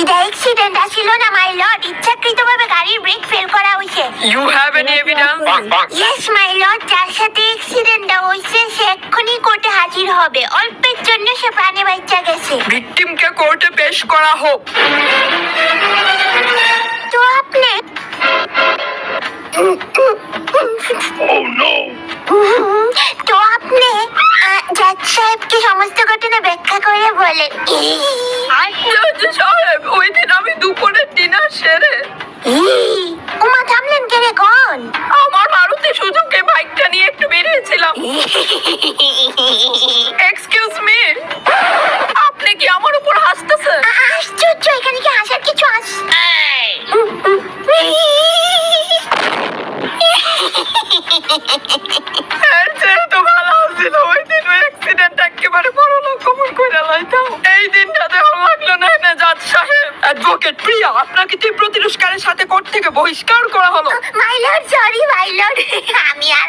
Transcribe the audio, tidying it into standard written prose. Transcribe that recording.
এটা অ্যাক্সিডেন্ট ছিল না মাই লর্ড, ইচ্ছাকৃতভাবে গাড়ির ব্রেক ফেল করা হইছে। You have any evidence? Yes my lord, যার সাথে অ্যাক্সিডেন্টটা হইছে সে এক্ষুনি কোর্টে হাজির হবে। অল্পের জন্য সে প্রাণে বাঁচা গেছে। ভিকটিমকে কোর্টে পেশ করা হোক। তো আপনি Oh no! তো আপনি জাজ সাহেবকে সমস্ত ঘটনা ব্যাখ্যা করে বলেন। জজ সাহেব, ওই দিন আমি দুপুরের ডিনার সেরে উমা থামলেন কে রে কোন? আমার মারুতি সুজুকি বাইকটা নিয়ে একটু বেরিয়েছিলাম। এক্সকিউজ মি, আপনি কি আমার উপর হাসতেছেন? আশ্চর্য, এখানে কি হাসার কিছু আছে? এর চেয়ে তো ভালো ছিল ওই দিন ওই অ্যাক্সিডেন্ট একেবারে বড় লোক কবর করে লাইতাম। এই দিনটা দেওয়া লাগলো না না জাজ সাহেব। অ্যাডভোকেট প্রিয়া, আপনাকে তীব্র তিরস্কারের সাথে কোর্ট থেকে বহিষ্কার করা হলো। My lord, sorry my lord, আমি আর